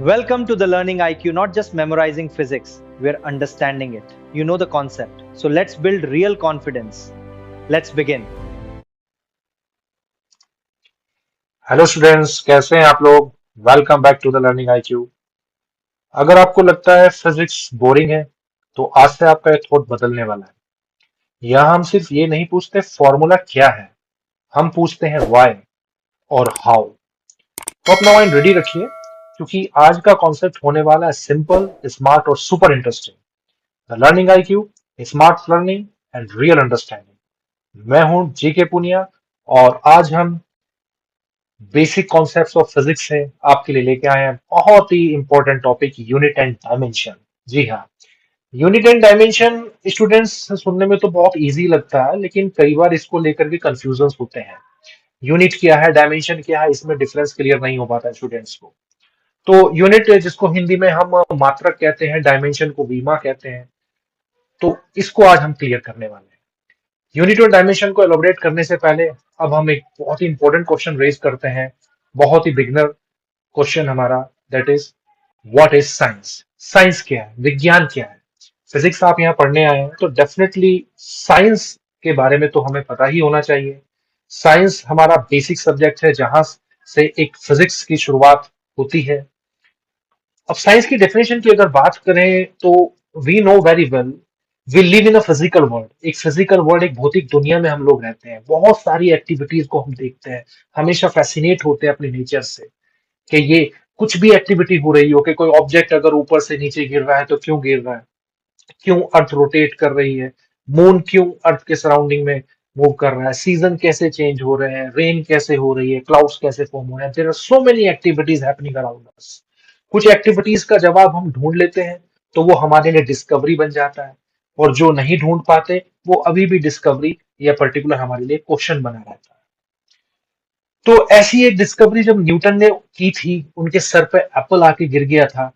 Welcome to the Learning IQ, not just memorizing physics, we're understanding it. You know the concept. So let's build real confidence. Let's begin. Hello students, कैसे हैं आप लोग। Welcome back to the learning IQ. अगर आपको लगता है physics boring है तो आज से आपका ये थॉट बदलने वाला है। यहाँ हम सिर्फ ये नहीं पूछते फॉर्मूला क्या है, हम पूछते हैं व्हाई और हाउ। तो अपना माइंड रेडी रखिए, क्योंकि आज का कॉन्सेप्ट होने वाला है सिंपल, स्मार्ट और super interesting. The learning IQ, smart learning and real understanding. मैं हूँ जीके पुनिया और आज हम बेसिक कॉन्सेप्ट्स ऑफ फिजिक्स से आपके लिए लेके आए हैं बहुत ही important topic, unit and dimension. जी हाँ, यूनिट एंड डायमेंशन स्टूडेंट्स सुनने में तो बहुत इजी लगता है, लेकिन कई बार इसको लेकर के कंफ्यूजन होते हैं। यूनिट क्या है, डायमेंशन क्या है, इसमें डिफरेंस क्लियर नहीं हो पाता है स्टूडेंट्स को। तो यूनिट जिसको हिंदी में हम मात्रक कहते हैं, डायमेंशन को बीमा कहते हैं। तो इसको आज हम क्लियर करने वाले हैं। यूनिट और डायमेंशन को एलोबरेट करने से पहले अब हम एक बहुत ही इंपॉर्टेंट क्वेश्चन रेज करते हैं, बहुत ही बिगनर क्वेश्चन हमारा, that is what is science. Science क्या है, विज्ञान क्या है। फिजिक्स आप यहाँ पढ़ने आए हैं तो डेफिनेटली साइंस के बारे में तो हमें पता ही होना चाहिए। साइंस हमारा बेसिक सब्जेक्ट है, जहां से एक फिजिक्स की शुरुआत होती है। अब साइंस की डेफिनेशन की अगर बात करें तो we know very well, we live in a physical world. एक फिजिकल वर्ल्ड, एक भौतिक दुनिया में हम लोग रहते हैं। बहुत सारी एक्टिविटीज को हम देखते हैं, हमेशा फैसिनेट होते हैं अपने नेचर से कि ये कुछ भी एक्टिविटी हो रही हो, कि कोई ऑब्जेक्ट अगर ऊपर से नीचे गिर रहा है तो क्यों गिर रहा है, क्यों अर्थ रोटेट कर रही है, मून क्यों अर्थ के सराउंडिंग में मूव कर रहा है, सीजन कैसे चेंज हो रहे हैं, रेन कैसे हो रही है, क्लाउड्स कैसे फॉर्म हो रहे हैं। There are so many activities happening around us. कुछ एक्टिविटीज का जवाब हम ढूंढ लेते हैं तो वो हमारे लिए डिस्कवरी बन जाता है, और जो नहीं ढूंढ पाते वो अभी भी डिस्कवरी या पर्टिकुलर हमारे लिए क्वेश्चन बना रहता है। तो ऐसी एक डिस्कवरी जब न्यूटन ने की थी, उनके सर पे एप्पल आके गिर गया था,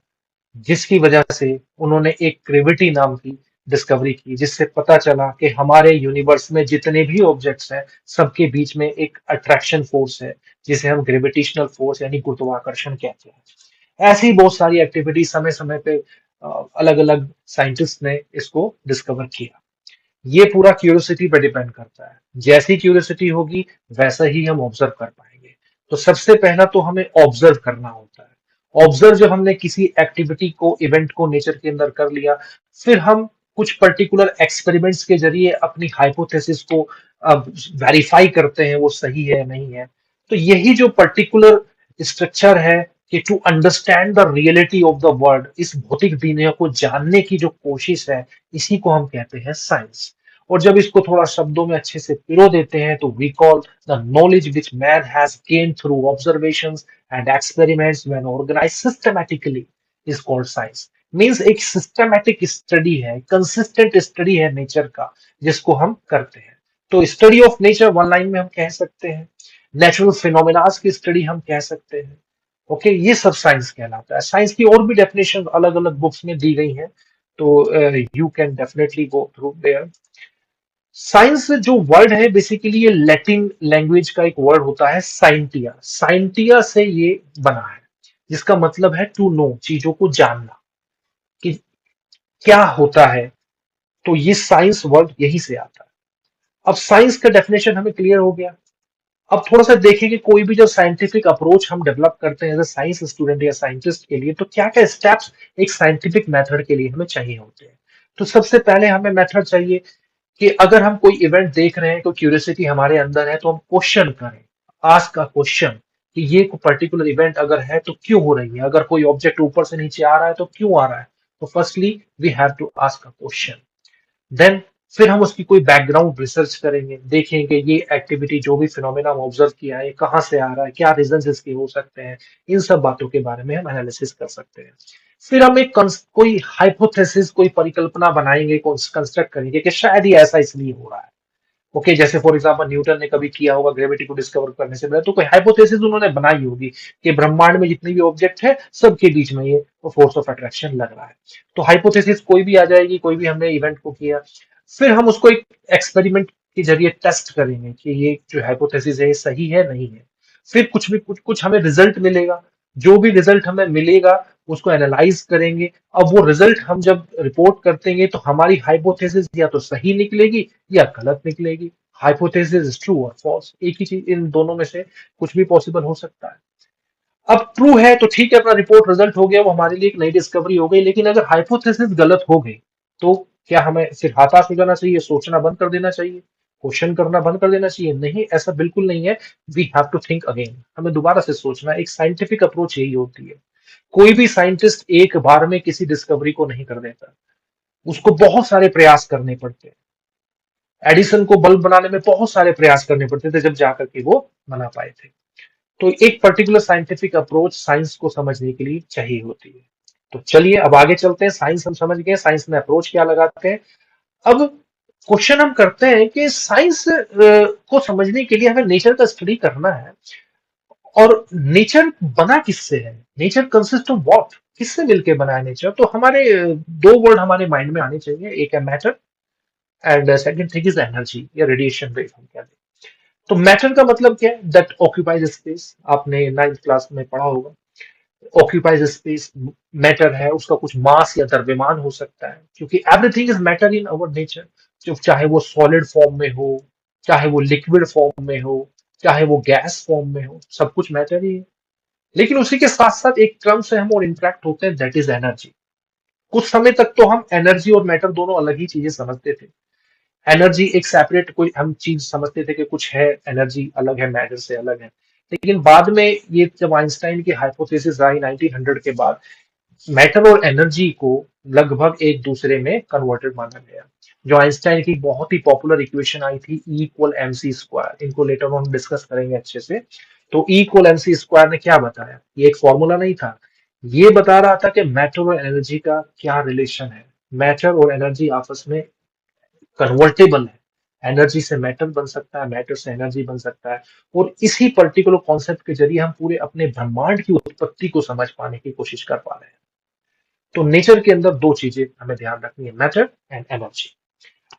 जिसकी वजह से उन्होंने एक ग्रेविटी नाम की डिस्कवरी की, जिससे पता चला कि हमारे यूनिवर्स में जितने भी ऑब्जेक्ट्स हैं, सबके बीच में एक अट्रैक्शन फोर्स है, जिसे हम ग्रेविटेशनल फोर्स यानी गुरुत्वाकर्षण कहते हैं। ऐसी बहुत सारी एक्टिविटी समय समय पे अलग अलग साइंटिस्ट ने इसको डिस्कवर किया। ये पूरा क्यूरियोसिटी पे डिपेंड करता है, जैसी क्यूरियोसिटी होगी वैसा ही हम ऑब्जर्व कर पाएंगे। तो सबसे पहला तो हमें ऑब्जर्व करना होता है। ऑब्जर्व जब हमने किसी एक्टिविटी को, इवेंट को नेचर के अंदर कर लिया, फिर हम कुछ पर्टिकुलर एक्सपेरिमेंट्स के जरिए अपनी हाइपोथेसिस को वेरीफाई करते हैं, वो सही है नहीं है। तो यही जो पर्टिकुलर स्ट्रक्चर है कि to understand the reality of the world, इस भौतिक दुनिया को जानने की जो कोशिश है, इसी को हम कहते हैं साइंस। और जब इसको थोड़ा शब्दों में अच्छे से पिरो देते हैं तो we call the knowledge which man has gain through observations and experiments when organised systematically is called science. Means एक सिस्टमैटिक स्टडी है, कंसिस्टेंट स्टडी है नेचर का, जिसको हम करते हैं। तो study of nature one line में हम कह सकते हैं, नेचुरल फिनोमिनास की स्टडी हम कह सकते हैं। ओके, ये सब साइंस कहलाता है। साइंस की और भी डेफिनेशन अलग अलग बुक्स में दी गई हैं, तो you can definitely go through their. Science जो वर्ड है, बेसिकली ये लैटिन लैंग्वेज का एक वर्ड होता है साइंटिया। साइंटिया से ये बना है, जिसका मतलब है टू नो, चीजों को जानना कि क्या होता है। तो ये साइंस वर्ड यहीं से आता है। अब साइंस का डेफिनेशन हमें क्लियर हो गया। अब थोड़ा सा देखें कि कोई भी जो साइंटिफिक अप्रोच हम डेवलप करते हैं एज अ साइंस स्टूडेंट या साइंटिस्ट के लिए, तो क्या क्या स्टेप्स एक साइंटिफिक मेथड के लिए हमें चाहिए होते हैं। तो सबसे पहले हमें मेथड चाहिए कि अगर हम कोई इवेंट देख रहे हैं तो क्यूरियोसिटी हमारे अंदर है, तो हम क्वेश्चन करें, आस्क अ क्वेश्चन कि ये पर्टिकुलर इवेंट अगर है तो क्यों हो रही है, अगर कोई ऑब्जेक्ट ऊपर से नीचे आ रहा है तो क्यों आ रहा है। तो firstly we have to ask a question. Then फिर हम उसकी कोई बैकग्राउंड रिसर्च करेंगे, देखेंगे ये एक्टिविटी, जो भी फिनोमेना हम ऑब्जर्व किया है, ये कहाँ से आ रहा है, क्या रीजन इसके हो सकते हैं। इन सब बातों के बारे में हम एनालिसिस कर सकते हैं। फिर हम एक कोई हाइपोथेसिस, कोई परिकल्पना बनाएंगे, कंस्ट्रक्ट करेंगे कि शायद ये ऐसा इसलिए हो रहा है। ओके, जैसे फॉर एग्जांपल न्यूटन ने कभी किया होगा ग्रेविटी को डिस्कवर करने से पहले, तो कोई हाइपोथेसिस उन्होंने बनाई होगी कि ब्रह्मांड में जितने भी ऑब्जेक्ट है, सबके बीच में ये फोर्स ऑफ अट्रैक्शन लग रहा है। तो हाइपोथेसिस कोई भी आ जाएगी, कोई भी हमने इवेंट को किया, फिर हम उसको एक एक्सपेरिमेंट के जरिए टेस्ट करेंगे कि ये जो हाइपोथेसिस है ये सही है नहीं है। फिर कुछ भी कुछ कुछ हमें रिजल्ट मिलेगा। जो भी रिजल्ट हमें मिलेगा उसको एनालाइज करेंगे। अब वो रिजल्ट हम जब रिपोर्ट करते हैं तो हमारी हाइपोथेसिस या तो सही निकलेगी या गलत निकलेगी। हाइपोथेसिस इज ट्रू और फॉल्स, एक ही चीज, इन दोनों में से कुछ भी पॉसिबल हो सकता है। अब ट्रू है तो ठीक है, अपना रिपोर्ट रिजल्ट हो गया, वो हमारे लिए एक नई डिस्कवरी हो गई। लेकिन अगर हाइपोथेसिस गलत हो गई तो क्या हमें सिर्फ हताश हो जाना चाहिए, सोचना बंद कर देना चाहिए, क्वेश्चन करना बंद कर देना चाहिए? नहीं, ऐसा बिल्कुल नहीं है। We have to think again, हमें दोबारा से सोचना। एक साइंटिफिक अप्रोच यही होती है। कोई भी साइंटिस्ट एक बार में किसी डिस्कवरी को नहीं कर देता, उसको बहुत सारे प्रयास करने पड़ते हैं। एडिसन को बल्ब बनाने में बहुत सारे प्रयास करने पड़ते थे, जब जाकर के वो बना पाए थे। तो एक पर्टिकुलर साइंटिफिक अप्रोच साइंस को समझने के लिए चाहिए होती है। तो चलिए अब आगे चलते हैं। साइंस हम समझ गए, साइंस में अप्रोच क्या लगाते हैं। अब क्वेश्चन हम करते हैं कि साइंस को समझने के लिए हमें नेचर का स्टडी करना है, और नेचर बना किससे है? Nature consist of what? किससे मिलके बना है नेचर? तो हमारे दो वर्ड हमारे माइंड में आने चाहिए, एक है matter and second thing is energy या रेडिएशन वेव हम कहते हैं। तो मैटर का मतलब क्या है? दैट ऑक्यूपाइज स्पेस, आपने 9th क्लास में पढ़ा होगा। ऑक्यूपाइज स्पेस, मैटर है, उसका कुछ मास या द्रव्यमान हो सकता है, क्योंकि everything is matter in our nature. जो चाहे वो सॉलिड फॉर्म में हो, चाहे वो लिक्विड फॉर्म में हो, चाहे वो गैस फॉर्म में हो, सब कुछ मैटर ही है। लेकिन उसी के साथ साथ एक टर्म से हम और इंटरेक्ट होते हैं, दैट इज एनर्जी। कुछ समय तक तो हम एनर्जी और मैटर दोनों अलग ही चीजें समझते थे। एनर्जी एक सेपरेट कोई हम चीज समझते थे कि कुछ है, एनर्जी अलग है, मैटर से अलग है। लेकिन बाद में ये जब आइंस्टाइन की हाइपोथेसिस आई 1900 के बाद, मैटर और एनर्जी को लगभग एक दूसरे में कन्वर्टेड माना गया। जो आइंस्टाइन की बहुत ही पॉपुलर इक्वेशन आई थी, E equal M C square, इनको लेटर ऑन डिस्कस करेंगे अच्छे से। तो E equal M C square ने क्या बताया? ये एक फॉर्मूला नहीं था, ये बता रहा था कि मैटर और एनर्जी का क्या रिलेशन है। मैटर और एनर्जी आपस में कन्वर्टेबल है, एनर्जी से मैटर बन सकता है, मैटर से एनर्जी बन सकता है। और इसी पर्टिकुलर कॉन्सेप्ट के जरिए हम पूरे अपने ब्रह्मांड की उत्पत्ति को समझ पाने की कोशिश कर पा रहे हैं। तो नेचर के अंदर दो चीजें हमें ध्यान रखनी है, मैटर एंड एनर्जी।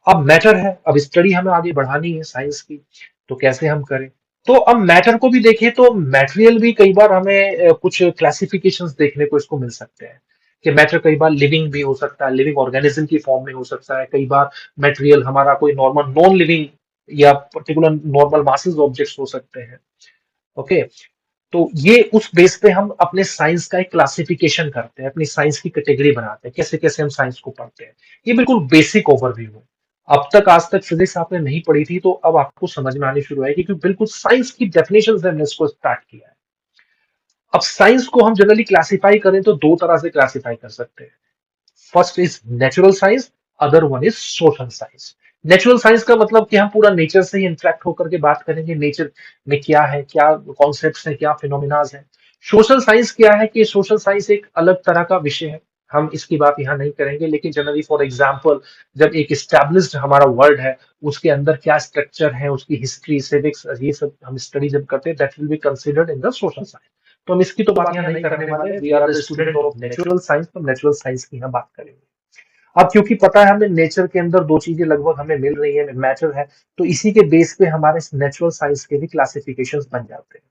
अब मैटर है, अब स्टडी हमें आगे बढ़ानी है साइंस की, तो कैसे हम करें? तो अब मैटर को भी देखें तो मटेरियल भी कई बार हमें कुछ क्लासिफिकेशंस देखने को इसको मिल सकते हैं, कि मैटर कई बार लिविंग भी हो सकता है, लिविंग ऑर्गेनिज्म की फॉर्म में हो सकता है। कई बार मटेरियल हमारा कोई नॉर्मल नॉन लिविंग या पर्टिकुलर नॉर्मल मासेस ऑब्जेक्ट्स हो सकते हैं। ओके, तो ये उस बेस पे हम अपने साइंस का एक क्लासिफिकेशन करते हैं, अपनी साइंस की कैटेगरी बनाते हैं, कैसे कैसे हम साइंस को पढ़ते हैं। ये बिल्कुल बेसिक ओवरव्यू है। अब तक आज तक फिजिक्स आपने नहीं पढ़ी थी तो अब आपको समझ में आनी शुरू आएगी, क्योंकि बिल्कुल साइंस की डेफिनेशन से हमने इसको स्टार्ट किया है। अब साइंस को हम जनरली क्लासिफाई करें तो दो तरह से क्लासिफाई कर सकते हैं। First is natural science, other one is social science. Natural science का मतलब कि हम पूरा नेचर से ही इंटरेक्ट होकर के बात करेंगे, नेचर में क्या है, क्या कॉन्सेप्ट्स हैं, क्या फिनोमिनाज हैं। सोशल साइंस क्या है कि सोशल साइंस एक अलग तरह का विषय है, हम इसकी बात यहाँ नहीं करेंगे। लेकिन जनरली फॉर एग्जांपल, जब एक स्टैब्लिश्ड हमारा वर्ल्ड है, उसके अंदर क्या स्ट्रक्चर है, उसकी हिस्ट्री, सिविक्स, ये सब हम स्टडी जब करते हैं, that will be considered in the social science. तो हम इसकी तो बात यहाँ नहीं करने वाले, we are the student of natural science, तो नेचुरल साइंस की यहाँ बात करेंगे। अब क्योंकि पता है हमें नेचर के अंदर दो चीजें लगभग हमें मिल रही है, मैटर है, तो इसी के बेस पे हमारे नेचुरल साइंस के भी क्लासिफिकेशंस बन जाते हैं।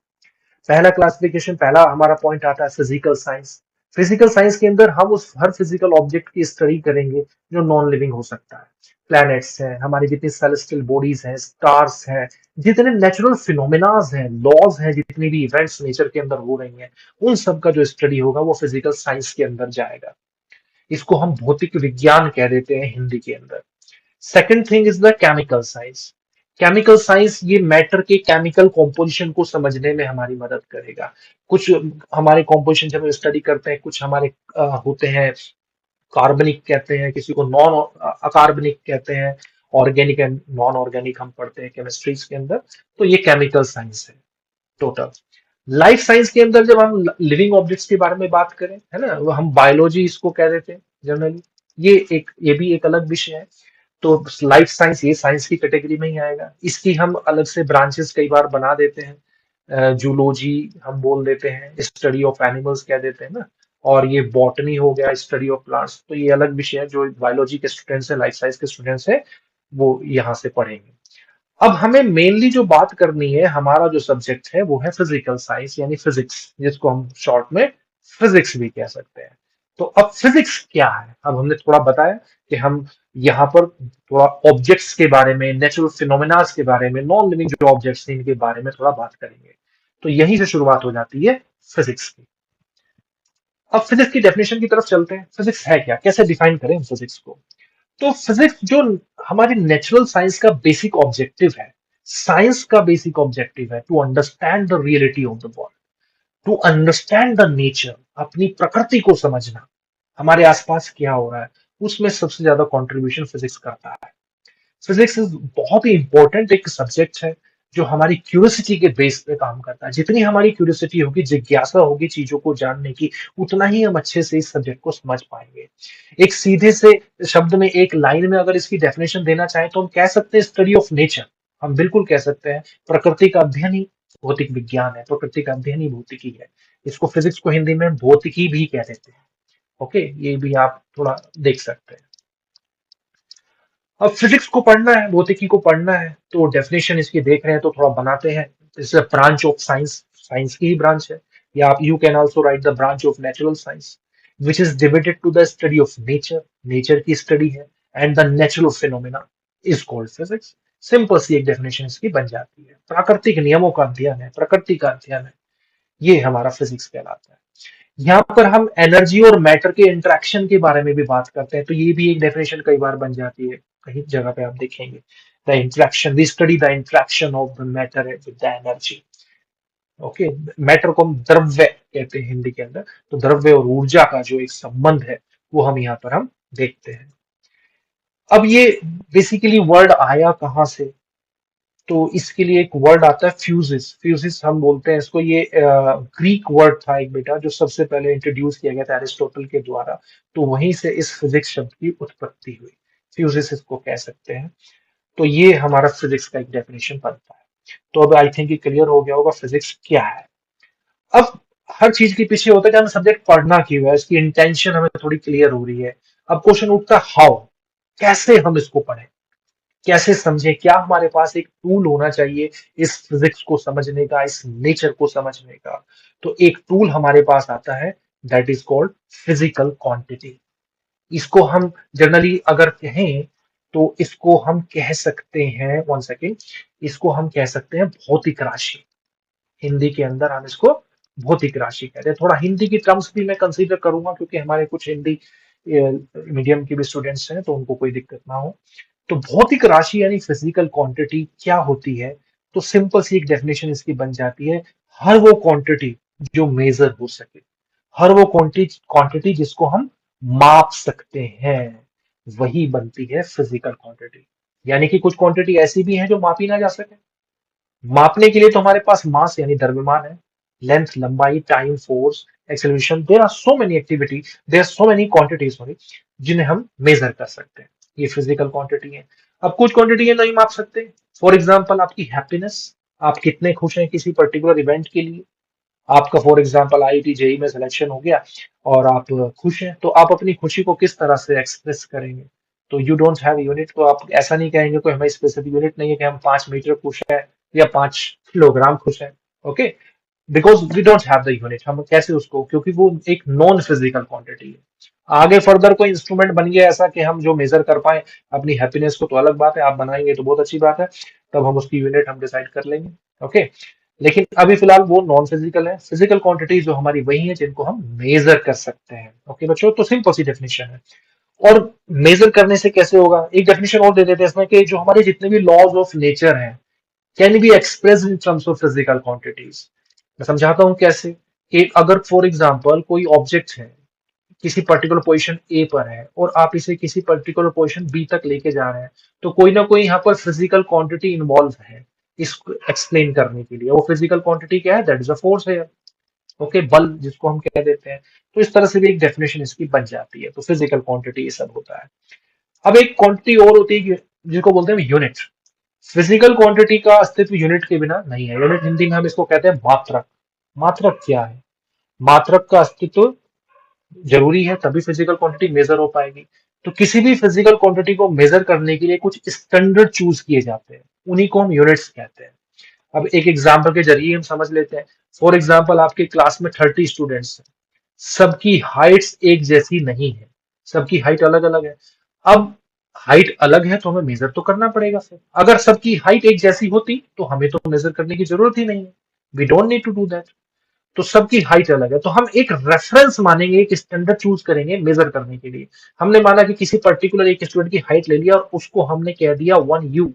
पहला क्लासिफिकेशन, पहला हमारा पॉइंट आता है फिजिकल साइंस। फिजिकल साइंस के अंदर हम उस हर फिजिकल ऑब्जेक्ट की स्टडी करेंगे जो नॉन लिविंग हो सकता है। प्लैनेट्स हैं, हमारी जितनी सेलेस्टियल बॉडीज हैं, स्टार्स हैं, जितने नेचुरल फिनोमिनाज हैं, लॉज हैं, जितनी भी इवेंट्स नेचर के अंदर हो रही हैं, उन सब का जो स्टडी होगा वो फिजिकल साइंस के अंदर जाएगा। इसको हम भौतिक विज्ञान कह देते हैं हिंदी के अंदर। Second thing is the chemical science. Chemical science ये मैटर के केमिकल कॉम्पोजिशन को समझने में हमारी मदद करेगा। कुछ हमारे कॉम्पोजिशन जब हम स्टडी करते हैं, कुछ हमारे होते हैं कार्बनिक कहते हैं, किसी को नॉन अकार्बनिक कहते हैं, ऑर्गेनिक एंड नॉन ऑर्गेनिक हम पढ़ते हैं केमिस्ट्रीज के अंदर। तो ये केमिकल साइंस है टोटल। लाइफ साइंस के अंदर जब हम लिविंग ऑब्जेक्ट्स के बारे में बात करें, है ना, वो हम बायोलॉजी इसको कह देते हैं जनरली। ये भी एक अलग विषय है। तो लाइफ साइंस ये साइंस की कैटेगरी में ही आएगा। इसकी हम अलग से ब्रांचेस कई बार बना देते हैं, जूलॉजी हम बोल देते हैं, स्टडी ऑफ एनिमल्स कह देते हैं ना। और ये बॉटनी हो गया, स्टडी ऑफ प्लांट्स। तो ये अलग विषय है, जो बायोलॉजी के स्टूडेंट्स है, लाइफ साइंस के स्टूडेंट्स है, वो यहाँ से पढ़ेंगे। अब हमें मेनली जो बात करनी है, हमारा जो सब्जेक्ट है वो है फिजिकल साइंस यानी फिजिक्स, जिसको हम शॉर्ट में फिजिक्स भी कह सकते हैं। तो अब फिजिक्स क्या है, अब हमने थोड़ा बताया कि हम यहाँ पर थोड़ा ऑब्जेक्ट्स के बारे में, नेचुरल फिनोमिनास के बारे में, नॉन लिविंग जो ऑब्जेक्ट्स हैं इनके बारे में थोड़ा बात करेंगे। तो यहीं से शुरुआत हो जाती है फिजिक्स की। अब फिजिक्स की डेफिनेशन की तरफ चलते हैं। फिजिक्स है क्या, कैसे डिफाइन करें हम फिजिक्स को। तो फिजिक्स जो हमारी नेचुरल साइंस का बेसिक ऑब्जेक्टिव है, साइंस का बेसिक ऑब्जेक्टिव है to understand the reality of the world, to understand the nature, अपनी प्रकृति को समझना, हमारे आसपास क्या हो रहा है, उसमें सबसे ज्यादा कंट्रीब्यूशन फिजिक्स करता है। फिजिक्स बहुत ही इंपॉर्टेंट एक सब्जेक्ट है जो हमारी क्यूरियोसिटी के बेस पे काम करता है। जितनी हमारी क्यूरियोसिटी होगी, जिज्ञासा होगी चीजों को जानने की, उतना ही हम अच्छे से इस सब्जेक्ट को समझ पाएंगे। एक सीधे से शब्द में, एक लाइन में अगर इसकी डेफिनेशन देना चाहें तो हम कह सकते हैं स्टडी ऑफ नेचर। हम बिल्कुल कह सकते हैं प्रकृति का अध्ययन ही भौतिक विज्ञान है, प्रकृति का अध्ययन ही भौतिकी है। इसको फिजिक्स को हिंदी में भौतिकी भी कह देते हैं। ओके, ये भी आप थोड़ा देख सकते हैं। अब फिजिक्स को पढ़ना है, भौतिकी को पढ़ना है, तो डेफिनेशन इसकी देख रहे हैं तो थोड़ा बनाते हैं। It's a branch of science, science की ही ब्रांच है। या आप you can also write the branch of natural science which is devoted to the study of nature, nature की स्टडी है। And the natural phenomena is called physics. Simple सी एक definition इसकी बन जाती है। प्राकृतिक नियमों का अध्ययन है, प्रकृति का अध्ययन है, ये हमारा फिजिक्स कहलाता है। यहाँ पर हम एनर्जी और मैटर के इंटरेक्शन के बारे में भी बात करते हैं, तो ये भी एक डेफिनेशन कई बार बन जाती है, कहीं जगह पे आप देखेंगे। The interaction, we study the interaction of the matter with the energy. Okay, matter को हम द्रव्य कहते हैं हिंदी के अंदर, तो द्रव्य और ऊर्जा का जो एक संबंध है वो हम यहाँ पर हम देखते हैं। अब ये बेसिकली वर्ड आया कहाँ से, तो इसके लिए एक वर्ड आता है फ्यूजिस। फ्यूजिस हम बोलते हैं इसको, ये ग्रीक वर्ड था एक बेटा, जो सबसे पहले इंट्रोड्यूस किया गया था एरिस्टोटल के द्वारा। तो वहीं से इस फिजिक्स शब्द की उत्पत्ति हुई, फ्यूजिस इसको कह सकते हैं। तो ये हमारा फिजिक्स का एक डेफिनेशन बनता है। तो अब आई थिंक ये क्लियर हो गया होगा फिजिक्स क्या है। अब हर चीज के पीछे होता है कि हमें सब्जेक्ट पढ़ना क्यों है, इसकी इंटेंशन हमें थोड़ी क्लियर हो रही है। अब क्वेश्चन उठता है हाउ, कैसे हम इसको पढ़ें, कैसे समझें, क्या हमारे पास एक टूल होना चाहिए इस फिजिक्स को समझने का, इस नेचर को समझने का। तो एक टूल हमारे पास आता है, that is called physical quantity. इसको हम जनरली अगर कहें तो इसको हम कह सकते हैं, वन सेकेंड, इसको हम कह सकते हैं भौतिक राशि। हिंदी के अंदर हम इसको भौतिक राशि कहते हैं। थोड़ा हिंदी की टर्म्स भी मैं कंसीडर करूंगा क्योंकि हमारे कुछ हिंदी मीडियम के भी स्टूडेंट्स हैं, तो उनको कोई दिक्कत ना हो। तो भौतिक राशि यानी फिजिकल क्वांटिटी क्या होती है, तो सिंपल सी एक डेफिनेशन इसकी बन जाती है, हर वो क्वांटिटी जो मेजर हो सके, हर वो क्वांटिटी क्वांटिटी जिसको हम माप सकते हैं, वही बनती है फिजिकल क्वांटिटी। यानी कि कुछ क्वांटिटी ऐसी भी है जो मापी ना जा सके। मापने के लिए तो हमारे पास मास यानी द्रव्यमान है, लेंथ लंबाई, time, force, acceleration, there are so many activity, there are so many quantities, sorry, जिन्हें हम मेजर कर सकते हैं। ये फिजिकल क्वांटिटी है। अब कुछ क्वांटिटी है नहीं माप सकते। फॉर एग्जाम्पल आपकी हैप्पीनेस, आप कितने खुश हैं किसी पर्टिकुलर इवेंट के लिए। आपका फॉर एग्जाम्पल आईआईटी जेई में सिलेक्शन हो गया और आप खुश हैं, तो आप अपनी खुशी को किस तरह से एक्सप्रेस करेंगे। तो यू डोंट हैव यूनिट, तो आप ऐसा नहीं कहेंगे कोई हमें स्पेसिफिक यूनिट नहीं है कि हम 5 मीटर खुश है या 5 किलोग्राम खुश है। Okay, because we don't have the unit, हम कैसे उसको, क्योंकि वो एक नॉन फिजिकल क्वांटिटी है। आगे फर्दर कोई इंस्ट्रूमेंट बन गया ऐसा कि हम जो मेजर कर पाए अपनी हैप्पीनेस को, तो अलग बात है, आप बनाएंगे तो बहुत अच्छी बात है, तब हम उसकी यूनिट हम डिसाइड कर लेंगे। ओके, लेकिन अभी फिलहाल वो नॉन फिजिकल है। फिजिकल क्वांटिटी जो हमारी वही है जिनको हम मेजर कर सकते हैं। ओके बच्चों, तो सिंपल सी डेफिनेशन है। और मेजर करने से कैसे होगा, एक डेफिनेशन और दे देते हैं इसमें कि जो हमारे जितने भी लॉज ऑफ नेचर हैं can be express in terms of physical quantities. मैं समझाता हूं कैसे। कि अगर फॉर एग्जांपल कोई ऑब्जेक्ट है, किसी पर्टिकुलर पोजीशन ए पर है और आप इसे किसी पर्टिकुलर पोजीशन बी तक लेके जा रहे हैं, तो कोई ना कोई यहाँ पर फिजिकल क्वांटिटी इन्वॉल्व है इसको एक्सप्लेन करने के लिए। वो फिजिकल क्वांटिटी क्या है, दैट इज अ फोर्स है। ओके, बल जिसको हम कह देते हैं। तो इस तरह से भी एक डेफिनेशन इसकी बन जाती है। तो फिजिकल क्वांटिटी ये सब होता है। अब एक क्वांटिटी और होती है जिसको बोलते हैं यूनिट। फिजिकल क्वांटिटी का अस्तित्व यूनिट के बिना नहीं है। यूनिट हिंदी में हम इसको कहते हैं मात्रक। मात्रक क्या है, मात्रक का अस्तित्व जरूरी है तभी फिजिकल क्वांटिटी मेजर हो पाएगी। तो किसी भी फिजिकल क्वांटिटी को मेजर करने के लिए कुछ स्टैंडर्ड चूज किए जाते हैं, उन्हीं को हम यूनिट्स कहते हैं। अब एक एग्जाम्पल के जरिए हम समझ लेते हैं। फॉर एग्जाम्पल आपके क्लास में 30 स्टूडेंट्स हैं, सबकी हाइट्स एक जैसी नहीं है, सबकी हाइट अलग अलग है। अब हाइट अलग है तो हमें मेजर तो करना पड़ेगा। फिर अगर सबकी हाइट एक जैसी होती तो हमें तो मेजर करने की जरूरत ही नहीं है, we don't need to do that. तो सबकी हाइट अलग है, तो हम एक रेफरेंस मानेंगे, एक स्टैंडर्ड चूज करेंगे मेजर करने के लिए। हमने माना कि किसी पर्टिकुलर एक स्टूडेंट की हाइट ले लिया और उसको हमने कह दिया 1U।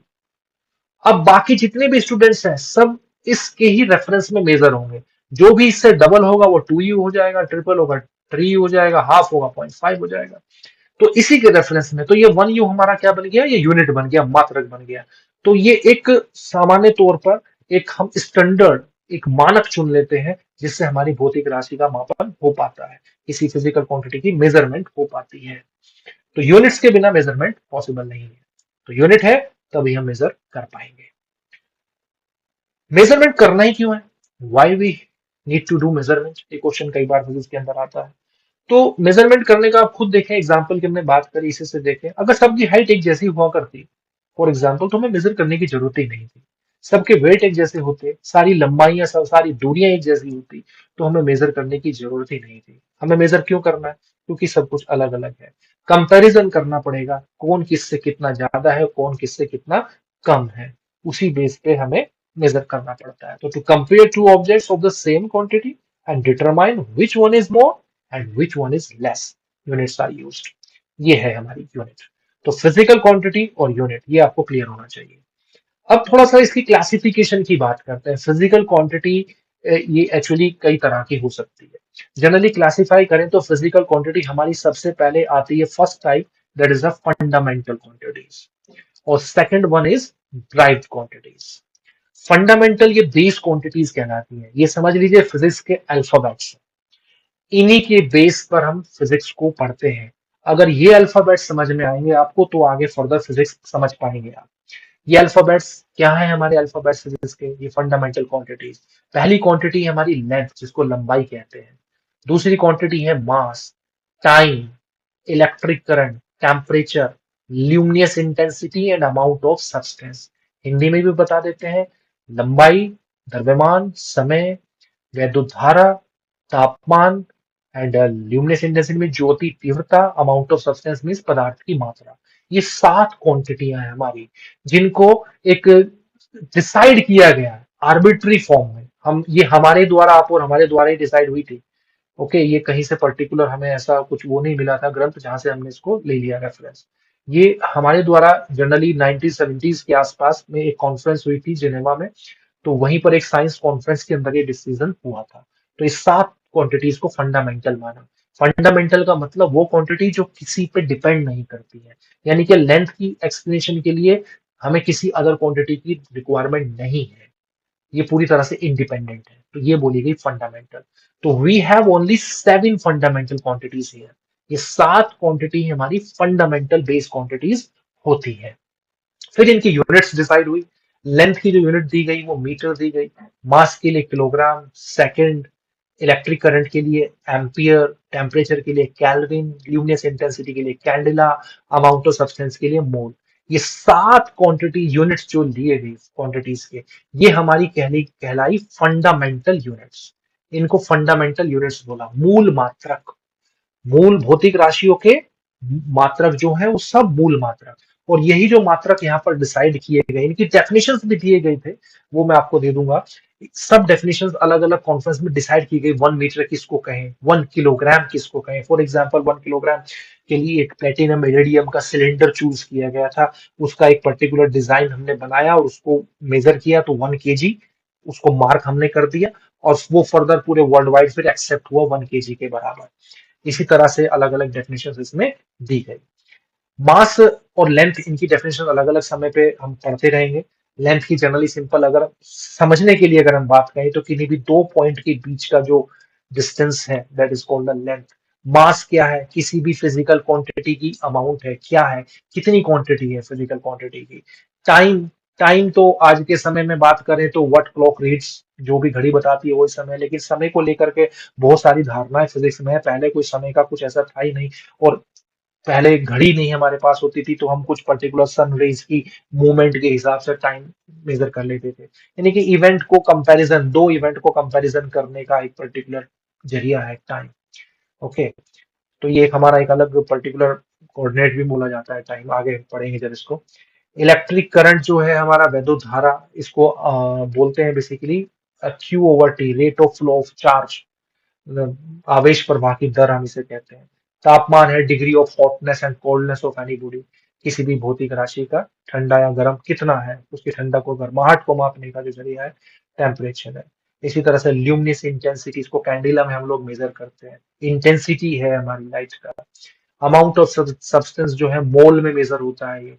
अब बाकी जितने भी स्टूडेंट्स हैं सब इसके ही रेफरेंस में मेजर होंगे। जो भी इससे डबल होगा वो 2U हो जाएगा, ट्रिपल होगा 3U हो जाएगा, हाफ होगा 0.5 हो जाएगा। तो इसी के रेफरेंस में तो ये 1U हमारा क्या बन गया, ये यूनिट बन गया, मात्रक बन गया। तो ये एक सामान्य तौर पर एक हम स्टैंडर्ड, एक मानक चुन लेते हैं जिससे हमारी भौतिक राशि का मापन हो पाता है, किसी फिजिकल क्वांटिटी की मेजरमेंट हो पाती है। तो यूनिट्स के बिना मेजरमेंट पॉसिबल नहीं है। तो यूनिट है तभी हम मेजर कर पाएंगे। मेजरमेंट करना ही क्यों है, why we need to do measurement, ये क्वेश्चन कई बार फिजिक्स के अंदर आता है। तो मेजरमेंट करने का आप खुद देखें, एग्जाम्पल की हमने बात करी, इसी से देखें। अगर सबकी हाइट एक जैसी हुआ करती फॉर एग्जाम्पल, तो हमें मेजर करने की जरूरत ही नहीं थी। सबके वेट एक जैसे होते, सारी लंबाइयां सब सारी दूरियां एक जैसी होती, तो हमें मेजर करने की जरूरत ही नहीं थी। हमें मेजर क्यों करना है, क्योंकि सब कुछ अलग अलग है। कंपैरिजन करना पड़ेगा, कौन किससे कितना ज्यादा है, कौन किससे कितना कम है, उसी बेस पे हमें मेजर करना पड़ता है। तो to compare two objects of the same quantity and determine which one is more and which one is less, units are used. ये है हमारी यूनिट। तो फिजिकल क्वांटिटी और यूनिट, ये आपको क्लियर होना चाहिए। अब थोड़ा सा इसकी क्लासिफिकेशन की बात करते हैं। फिजिकल क्वांटिटी ये एक्चुअली कई तरह की हो सकती है। जनरली क्लासिफाई करें तो फिजिकल क्वांटिटी हमारी सबसे पहले आती है, first type, that is a fundamental quantities, और second one is derived quantities. Fundamental ये बेस क्वांटिटीज कहलाती है, ये समझ लीजिए फिजिक्स के अल्फाबेट्स। इन्हीं के बेस पर हम फिजिक्स को पढ़ते हैं। अगर ये अल्फाबेट समझ में आएंगे आपको तो आगे फर्दर फिजिक्स समझ पाएंगे आप। ये अल्फाबेट्स क्या है, हमारे अल्फाबेट्स फिजिक्स के, ये फंडामेंटल क्वांटिटीज। पहली क्वांटिटी है हमारी लेंथ, जिसको लंबाई कहते हैं। दूसरी क्वांटिटी है mass, time, electric current, temperature, luminous intensity and amount of substance. Hindi में भी बता देते हैं, लंबाई, द्रव्यमान, समय, वैद्युत धारा, तापमान, एंड ल्यूमिनस इंटेंसिटी में ज्योति तीव्रता, अमाउंट ऑफ सब्सटेंस मीन्स पदार्थ की मात्रा। ये 7 क्वांटिटियां हैं हमारी, जिनको एक डिसाइड किया गया है आर्बिट्री फॉर्म में। हम ये हमारे द्वारा, आप और हमारे द्वारा ही डिसाइड हुई थी। ओके, ये कहीं से पर्टिकुलर हमें ऐसा कुछ वो नहीं मिला था ग्रंथ जहां से हमने इसको ले लिया रेफरेंस। ये हमारे द्वारा जनरली 1970s के आसपास में एक कॉन्फ्रेंस हुई थी जिनेवा में, तो वहीं पर एक साइंस कॉन्फ्रेंस के अंदर ये डिसीजन हुआ था। तो इस 7 क्वांटिटीज को फंडामेंटल माना। फंडामेंटल का मतलब वो क्वांटिटी जो किसी पे डिपेंड नहीं करती है, यानी कि लेंथ की एक्सप्लेनेशन के लिए हमें किसी अदर क्वांटिटी की रिक्वायरमेंट नहीं है, ये पूरी तरह से इंडिपेंडेंट है, तो ये बोली गई फंडामेंटल। तो we have only 7 fundamental quantities here. ये 7 क्वांटिटी हमारी फंडामेंटल बेस क्वांटिटीज होती है। फिर इनकी यूनिट्स डिसाइड हुई। लेंथ की जो यूनिट दी गई वो मीटर दी गई, मास के लिए किलोग्राम, सेकंड, इलेक्ट्रिक करंट के लिए एम्पियर, टेम्परेचर के लिए केल्विन, ल्यूमिनस इंटेंसिटी के लिए कैंडिला, अमाउंट ऑफ सब्सटेंस के लिए मोल। ये 7 क्वांटिटी यूनिट्स जो लिए गए क्वांटिटीज के, ये हमारी कहलाई फंडामेंटल यूनिट्स। इनको फंडामेंटल यूनिट्स बोला। मूल मात्रक, मूल भौतिक राशियों के मात्रक जो है वो सब मूल मात्रक। और यही जो मात्रक यहाँ पर डिसाइड किए गए, इनकी डेफिनेशंस भी दिए गए थे, वो मैं आपको दे दूंगा। सब डेफिनेशंस अलग अलग कॉन्फ्रेंस में डिसाइड की गई। 1 मीटर किसको कहें, 1 किलोग्राम किसको कहें। फॉर एग्जाम्पल 1 किलोग्राम के लिए एक प्लेटिनम इरिडियम का सिलेंडर चूज किया गया था, उसका एक पर्टिकुलर डिजाइन हमने बनाया और उसको मेजर किया, तो 1 kg उसको मार्क हमने कर दिया, और वो फर्दर पूरे वर्ल्ड वाइड फिर एक्सेप्ट हुआ 1 kg के बराबर। इसी तरह से अलग अलग डेफिनेशन इसमें दी गई। मास और लेंथ, इनकी डेफिनेशन अलग अलग समय पे हम पढ़ते रहेंगे। लेंथ की जनरली सिंपल, अगर समझने के लिए अगर हम बात करें तो किन्हीं भी 2 पॉइंट के बीच का जो डिस्टेंस है that is called the length. Mass क्या है, किसी भी फिजिकल क्वांटिटी की अमाउंट है, क्या है, कितनी क्वांटिटी है फिजिकल क्वांटिटी की। टाइम, टाइम तो आज के समय में बात करें तो व्हाट क्लॉक रीड्स, जो भी घड़ी बताती है वही समय। लेकिन समय को लेकर के बहुत सारी धारणाएं फिजिक्स में है। पहले कोई समय का कुछ ऐसा था ही नहीं, और पहले घड़ी नहीं हमारे पास होती थी, तो हम कुछ पर्टिकुलर सन रेज की मूवमेंट के हिसाब से टाइम मेजर कर लेते थे। यानी कि इवेंट को कंपैरिजन, 2 इवेंट को कंपैरिजन करने का एक पर्टिकुलर जरिया है टाइम। ओके, तो ये एक हमारा एक अलग पर्टिकुलर कोऑर्डिनेट भी बोला जाता है, टाइम आगे पढ़ेंगे जब इसको। इलेक्ट्रिक करंट जो है हमारा वैद्युत धारा, इसको बोलते हैं basically Q over T, rate of flow of charge, आवेश प्रवाह की दर हम इसे कहते हैं। तापमान है degree of hotness and coldness of any body, किसी भी भौतिक राशि का ठंडा या गर्म कितना है, उसकी ठंडक और गर्माहट को मापने का जो जरिया है टेम्परेचर है। इसी तरह से ल्यूमिनस इंटेंसिटी, इसको कैंडिला में हम लोग मेजर करते हैं, इंटेंसिटी है हमारी लाइट का। अमाउंट ऑफ सब्सटेंस जो है मोल में मेजर होता है, ये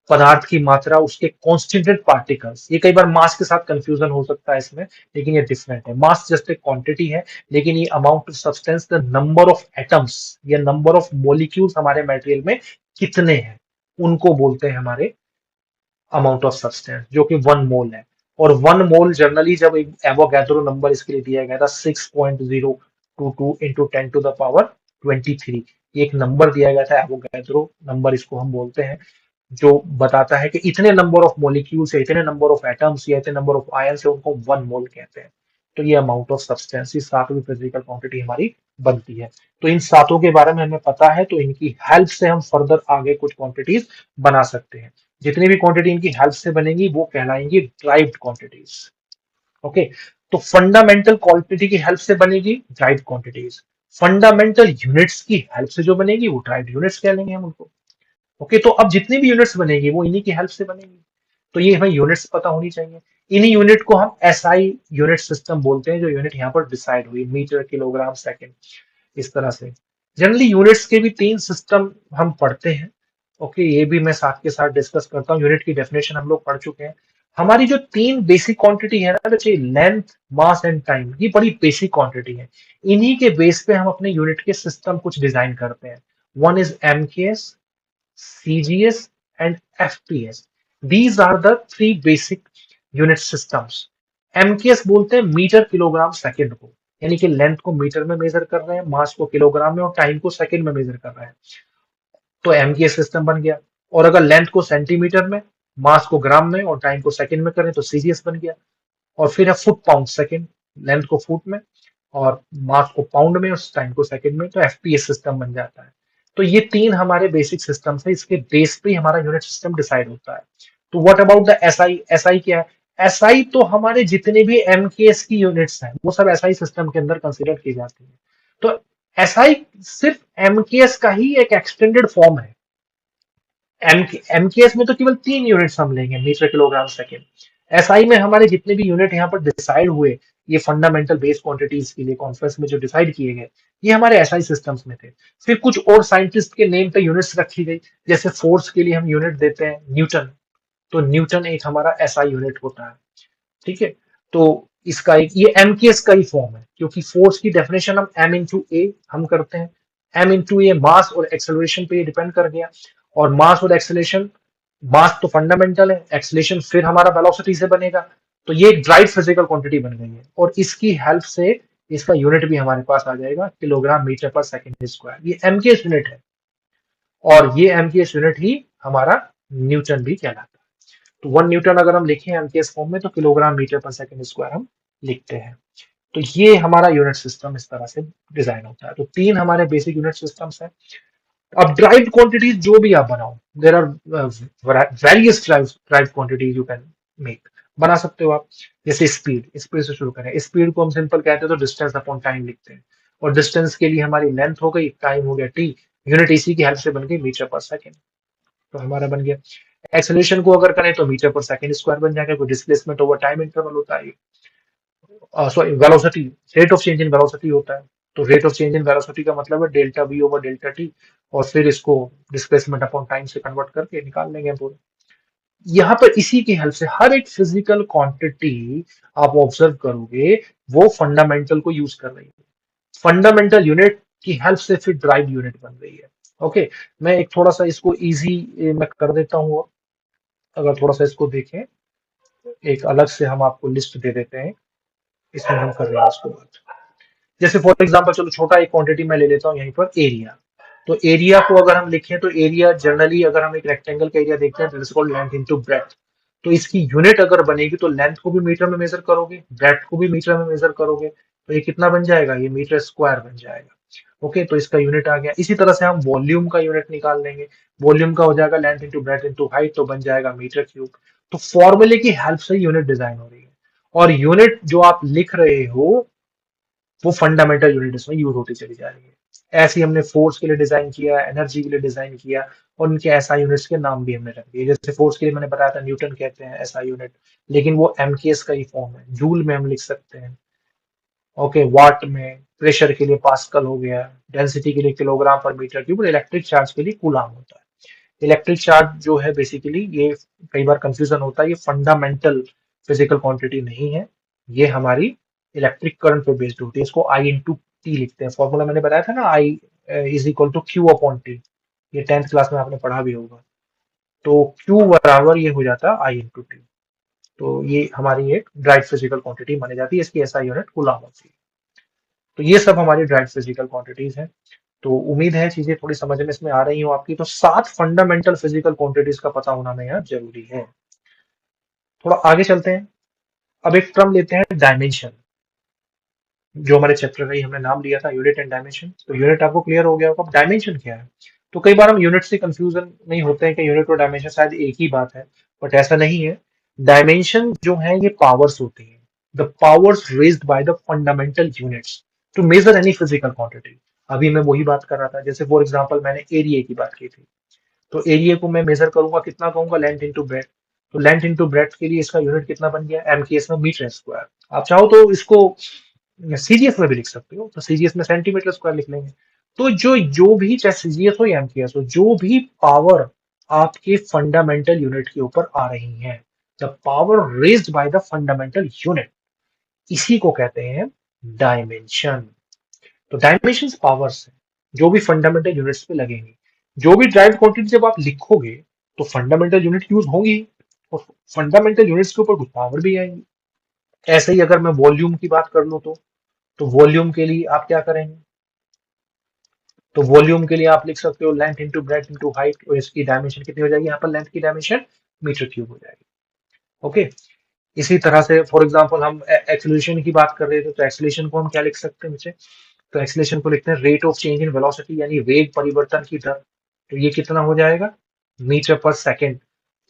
पदार्थ की मात्रा, उसके कॉन्स्टिट्यूएंट पार्टिकल्स। ये कई बार मास के साथ कंफ्यूजन हो सकता है इसमें, लेकिन ये डिफरेंट है। मास जस्ट एक क्वांटिटी है, लेकिन ये amount of substance, the number of atoms या नंबर ऑफ मॉलिक्यूल्स हमारे मटेरियल में कितने हैं, उनको बोलते हैं हमारे अमाउंट ऑफ सब्सटेंस, जो कि 1 मोल है। और 1 मोल जनरली जब एक एवोगैड्रो नंबर इसके लिए दिया गया था 6.022 इंटू 10⁻23, एक नंबर दिया गया था एवोगैड्रो नंबर, इसको हम बोलते हैं, जो बताता है कि इतने नंबर ऑफ मॉलिक्यूल्स या इतने नंबर ऑफ एटम्स या इतने नंबर ऑफ आयंस है, उनको 1 मोल कहते हैं। तो ये अमाउंट ऑफ सब्सटेंस, ये सातवीं फिजिकल क्वांटिटी हमारी बनती है। तो इन सातों के बारे में हमें पता है, तो इनकी हेल्प से हम फर्दर आगे कुछ क्वांटिटीज बना सकते हैं। जितनी भी क्वांटिटी इनकी हेल्प से बनेगी वो कहलाएंगी ड्राइव्ड क्वांटिटीज। ओके, तो फंडामेंटल क्वांटिटी की हेल्प से बनेगी ड्राइव्ड क्वांटिटीज, फंडामेंटल यूनिट्स की हेल्प से जो बनेगी वो ड्राइव्ड यूनिट्स कह लेंगे हम उनको। ओके, तो अब जितनी भी यूनिट्स बनेगी वो इन्हीं की हेल्प से बनेगी, तो ये हमें यूनिट्स पता होनी चाहिए। इन्हीं यूनिट को हम एसआई यूनिट सिस्टम बोलते हैं, जो यूनिट यहाँ पर डिसाइड हुई, मीटर, किलोग्राम, सेकंड, इस तरह से। जनरली यूनिट्स के भी 3 सिस्टम हम पढ़ते हैं। ओके, ये भी मैं साथ के साथ डिस्कस करता हूँ। यूनिट की डेफिनेशन हम लोग पढ़ चुके हैं। हमारी जो 3 बेसिक क्वांटिटी है ना बच्चे, लेंथ, मास एंड टाइम, ये बड़ी बेसिक क्वांटिटी है। इन्हीं के बेस पे हम अपने यूनिट के सिस्टम कुछ डिजाइन करते हैं। One is MKS, CGS and FPS. These are the 3 basic unit systems. MKS बोलते हैं मीटर किलोग्राम सेकंड को, यानी कि लेंथ को मीटर में मेजर कर रहे हैं, मास को किलोग्राम में और टाइम को सेकंड में मेजर कर रहे हैं, तो MKS सिस्टम बन गया। और अगर लेंथ को सेंटीमीटर में, मास को ग्राम में और टाइम को सेकंड में करें तो CGS बन गया। और फिर है फुट पाउंड सेकंड, लेंथ को फुट में और मास को पाउंड में और टाइम को सेकंड में, तो FPS सिस्टम बन जाता है। तो ये 3 हमारे बेसिक सिस्टम्स है, इसके बेस पे ही हमारा यूनिट सिस्टम डिसाइड होता है। तो what about the SI? SI क्या है? SI तो हमारे जितने भी MKS की यूनिट्स हैं वो सब SI सिस्टम के अंदर कंसिडर की जाती है। तो SI सिर्फ MKS का ही एक एक्सटेंडेड फॉर्म है। MKS में तो केवल 3 यूनिट्स हम लेंगे, मीटर, किलोग्राम, सेकेंड। SI में हमारे जितने भी यूनिट यहाँ पर डिसाइड हुए, ये फंडामेंटल बेस क्वांटिटीज के लिए कॉन्फ्रेंस में जो डिसाइड किए गए, ये हमारे SI सिस्टम्स में थे। फिर कुछ और साइंटिस्ट के नेम पे यूनिट्स रखी गई, जैसे फोर्स के लिए हम यूनिट देते हैं न्यूटन, तो न्यूटन एक हमारा SI यूनिट होता है। ठीक है, तो इसका एक ये MKS का ही फॉर्म है, क्योंकि फोर्स की डेफिनेशन हम M इंटू ए हम करते हैं। M इंटू ए मास और एक्सेलरेशन पे डिपेंड कर गया, और मास और एक्सेलरेशन, मास तो फंडामेंटल है, एक्सेलरेशन फिर हमारा वेलोसिटी से बनेगा, तो ये एक ड्राइव फिजिकल क्वांटिटी बन गई है। और इसकी हेल्प से इसका यूनिट भी हमारे पास आ जाएगा, किलोग्राम मीटर पर सेकंड स्क्वायर, ये MKS यूनिट है। और ये MKS यूनिट ही हमारा न्यूटन भी कहलाता है। तो 1 न्यूटन अगर हम लिखें MKS फॉर्म में, तो किलोग्राम मीटर पर सेकंड स्क्वायर हम लिखते हैं। तो ये हमारा यूनिट सिस्टम इस तरह से डिजाइन होता है। तो 3 हमारे बेसिक यूनिट सिस्टम्स हैं। अब ड्राइव्ड क्वांटिटीज जो भी आप बनाओ, there are various derived quantities you can make, बना सकते हो आप। जैसे स्पीड, स्पीड से शुरू करें। स्पीड को हम सिंपल कहते हैं तो डिस्टेंस अपॉन टाइम लिखते हैं, और डिस्टेंस के लिए हमारी लेंथ हो गई, टाइम हो गया T, यूनिट इसी की हेल्प से बन गई मीटर पर सेकंड, तो हमारा बन गया। एक्सेलरेशन को अगर करें तो मीटर पर सेकंड स्क्वायर बन जाएगा, कोई डिस्प्लेसमेंट ओवर टाइम इंटरवल होता है। Sorry, velocity, rate of change in velocity होता है, तो rate of change in velocity का मतलब है delta V over delta T, और फिर इसको डिस्प्लेसमेंट अपॉन टाइम से कन्वर्ट करके निकाल लेंगे पूरे। यहाँ पर इसी की हेल्प से हर एक फिजिकल क्वांटिटी आप ऑब्जर्व करोगे वो फंडामेंटल को यूज कर रही है, फंडामेंटल यूनिट की हेल्प से फिर ड्राइव यूनिट बन रही है। ओके, मैं एक थोड़ा सा इसको इजी मैं कर देता हूँ। अगर थोड़ा सा इसको देखें, एक अलग से हम आपको लिस्ट दे देते हैं, इसमें हम कर रहे हैं इसको बात। जैसे फॉर एग्जांपल, चलो छोटा एक क्वांटिटी मैं ले लेता हूँ यहीं पर, एरिया। तो एरिया को अगर हम लिखें तो एरिया जनरली अगर हम एक रेक्टेंगल का एरिया देखते हैं, that is called length into breadth. तो इसकी यूनिट अगर बनेगी तो लेंथ को भी मीटर में मेजर करोगे, ब्रेड्थ को भी मीटर में मेजर करोगे, तो ये कितना बन जाएगा? ये मीटर स्क्वायर बन जाएगा। ओके, तो इसका यूनिट आ गया। इसी तरह से हम वॉल्यूम का यूनिट निकाल लेंगे। वॉल्यूम का हो जाएगा length into breath into height, तो बन जाएगा मीटर क्यूब। तो फॉर्मूले की हेल्प से यूनिट डिजाइन हो रही है, और यूनिट जो आप लिख रहे हो वो फंडामेंटल यूनिट इसमें यूज होती चली जा रही है। ऐसे ही हमने फोर्स के लिए डिजाइन किया, एनर्जी के लिए डिजाइन किया, और उनके एसआई यूनिट्स के नाम भी हमने रख दिए। जैसे फोर्स के लिए मैंने बताया था न्यूटन कहते हैं एसआई यूनिट, लेकिन वो एमकेएस का ही फॉर्म है। जूल में हम लिख सकते हैं, ओके, वाट में। प्रेशर के लिए पास्कल हो गया, डेंसिटी के लिए किलोग्राम पर मीटर क्यूब, और इलेक्ट्रिक चार्ज के लिए कूलाम होता है। इलेक्ट्रिक चार्ज जो है बेसिकली, ये कई बार कंफ्यूजन होता है, ये फंडामेंटल फिजिकल क्वांटिटी नहीं है, ये हमारी इलेक्ट्रिक करंट पे बेस्ड होती है। इसको आई इंटू टी लिखते हैं। फॉर्मूला मैंने बताया था ना, I is equal to Q upon T, ये 10th क्लास में आपने पढ़ा भी होगा। तो क्यू बराबर ये हो जाता है आई इंटू टी। तो ये हमारी एक ड्राइव फिजिकल क्वांटिटी मानी जाती है, इसकी ऐसा यूनिट कूलाम होती है। तो ये सब हमारी ड्राइव फिजिकल क्वांटिटीज हैं। तो उम्मीद है चीजें थोड़ी समझ में इसमें आ रही हो आपकी। तो 7 फंडामेंटल फिजिकल क्वांटिटीज का पता होना में यहाँ जरूरी है। थोड़ा आगे चलते हैं। अब एक टर्म लेते हैं, डायमेंशन। जो हमारे चैप्टर का ही हमने नाम लिया था, यूनिट एंड डायमेंशन। तो यूनिट आपको क्लियर हो गया होगा, अब डायमेंशन क्या है। तो कई बार हम यूनिट से कंफ्यूजन नहीं होते हैं कि यूनिट और डायमेंशन शायद एक ही बात है, बट ऐसा नहीं है। डायमेंशन जो है ये पावर्स होती है, the powers raised by the fundamental units to measure any physical quantity. अभी मैं वही बात कर रहा था। जैसे फॉर एग्जांपल मैंने एरिया की बात की थी, तो एरिया को मैं मेजर करूंगा, कितना कहूंगा, लेंथ इंटू ब्रेथ। तो लेंथ इंटू ब्रेथ के लिए इसका यूनिट कितना बन गया, एम के एस में मीटर स्क्वायर। आप चाहो तो इसको सीजीएस में भी लिख सकते हो, तो सीजीएस में सेंटीमीटर स्क्वायर लिख लेंगे। तो जो जो भी, चाहे सीजीएस हो या एमकेएस हो, जो भी पावर आपके फंडामेंटल यूनिट के ऊपर आ रही है, the power raised by the fundamental unit, इसी को कहते हैं डायमेंशन। तो डायमेंशन पावर्स है जो भी फंडामेंटल यूनिट्स पे लगेंगी। जो भी ड्राइव क्वांटिटी जब आप लिखोगे तो फंडामेंटल यूनिट यूज होंगी, और फंडामेंटल यूनिट्स के ऊपर कुछ पावर भी आएंगी। ऐसे ही अगर मैं वॉल्यूम की बात कर लूं, तो वॉल्यूम के लिए आप क्या करेंगे, तो वॉल्यूम के लिए आप लिख सकते हो length into breath into height, और इसकी डायमेंशन कितनी हो जाएगी, यहाँ पर लेंथ की डायमेंशन मीटर क्यूब हो जाएगी। ओके, इसी तरह से फॉर एग्जांपल हम एक्सेलरेशन की बात कर रहे थे, तो एक्सेलरेशन को हम क्या लिख सकते हैं बच्चे, तो एक्सेलरेशन को लिखते हैं rate of change in velocity, यानी वेग परिवर्तन की दर। तो ये कितना हो जाएगा, मीटर पर सेकेंड।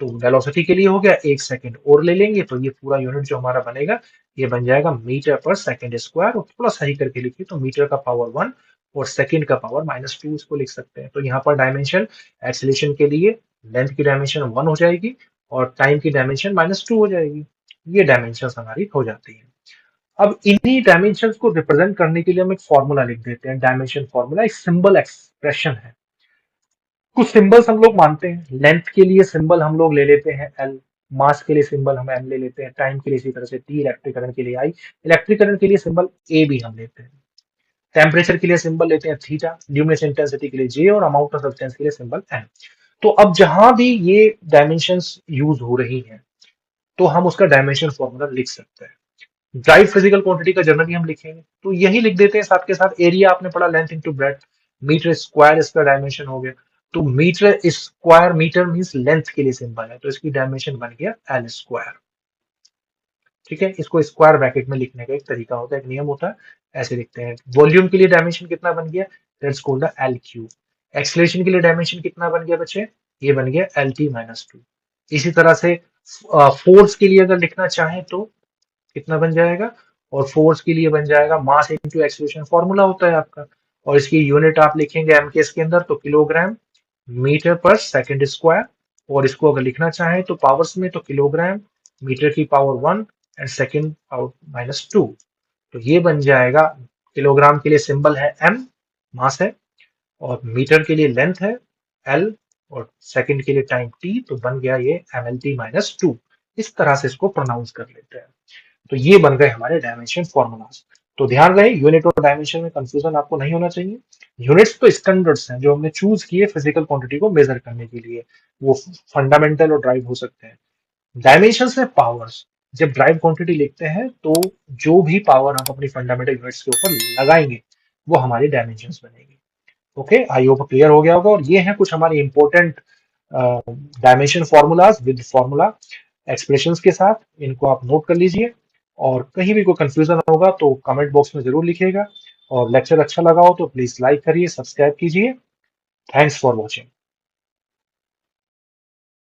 तो वेलोसिटी के लिए हो गया 1 सेकेंड, और ले लेंगे तो ये पूरा यूनिट जो हमारा बनेगा, ये बन जाएगा मीटर पर सेकेंड स्क्वायर। और थोड़ा सही करके लिखिए तो मीटर का पावर 1 और सेकेंड का पावर -2 इसको लिख सकते हैं। तो यहाँ पर डायमेंशन एक्सेलरेशन के लिए लेंथ की डायमेंशन 1 हो जाएगी, और टाइम की डायमेंशन -2 हो जाएगी। ये डायमेंशन हमारी हो जाती है। अब इन्हीं डायमेंशंस को रिप्रेजेंट करने के लिए हम एक फॉर्मूला लिख देते हैं, डायमेंशन फॉर्मूला एक सिंबल एक्सप्रेशन है। कुछ सिंबल्स हम लोग मानते हैं। लेंथ के लिए सिंबल हम लोग ले लेते हैं एल, मास के लिए सिंबल हम एम ले लेते हैं, टाइम के लिए इसी तरह से टी, इलेक्ट्रिक करंट के लिए आई, इलेक्ट्रिक करंट के लिए सिंबल ए भी हम लेते हैं। टेम्परेचर के लिए सिंबल लेते हैं थीटा, ल्यूमिनेस इंटेंसिटी के लिए जे, और अमाउंट ऑफ सब्सटेंस के लिए सिंबल एम। तो अब जहां भी ये डायमेंशंस यूज हो रही हैं, तो हम उसका डायमेंशन फॉर्मूला लिख सकते हैं। ड्राइव फिजिकल क्वांटिटी का जनरली हम लिखेंगे तो यही लिख देते हैं साथ के साथ। एरिया आपने पढ़ा length into breadth, metre square इसका डायमेंशन हो गया। तो metre square, metre means length के लिए सिंबल है, तो इसकी डायमेंशन बन गया एल स्क्वायर। ठीक है, इसको स्क्वायर ब्रैकेट में लिखने का एक तरीका होता है, एक नियम होता है, ऐसे लिखते हैं। वॉल्यूम के लिए डायमेंशन कितना बन गया, that's called the L cube. Acceleration के लिए डायमेंशन कितना बन गया बच्चे, ये बन गया एल टी -2। इसी तरह से फोर्स के लिए अगर लिखना चाहें तो कितना बन जाएगा, और फोर्स के लिए बन जाएगा मास इंटू एक्सेलरेशन, फॉर्मूला होता है आपका। और इसकी यूनिट आप लिखेंगे एमकेएस के अंदर, तो किलोग्राम मीटर पर सेकंड स्क्वायर। और इसको अगर लिखना चाहें तो पावर्स में, तो किलोग्राम मीटर की पावर 1 एंड सेकंड पावर -2। तो ये बन जाएगा, किलोग्राम के लिए सिंबल है एम, मास है, और मीटर के लिए लेंथ है एल, और सेकंड के लिए टाइम टी, तो बन गया ये एमएलटी -2। इस तरह से इसको प्रोनाउंस कर लेते हैं। तो ये बन गए हमारे डायमेंशन फॉर्मूलाज। तो ध्यान रहे, यूनिट और डायमेंशन में कंफ्यूजन आपको नहीं होना चाहिए। यूनिट्स तो स्टैंडर्ड्स हैं जो हमने चूज किए फिजिकल क्वांटिटी को मेजर करने के लिए, वो फंडामेंटल और ड्राइव हो सकते हैं। डायमेंशंस में पावर्स, जब ड्राइव क्वांटिटी लिखते हैं तो जो भी पावर हम अपनी फंडामेंटल यूनिट्स के ऊपर लगाएंगे वो हमारी डायमेंशंस बनेगी। ओके, आई होप क्लियर हो गया होगा। और ये हैं कुछ हमारे important dimension formulas with formula expressions के साथ, इनको आप नोट कर लीजिए। और कहीं भी कोई कंफ्यूजन होगा तो कमेंट बॉक्स में जरूर लिखिएगा। और लेक्चर अच्छा लगा हो तो प्लीज लाइक करिए, सब्सक्राइब कीजिए। Thanks for watching.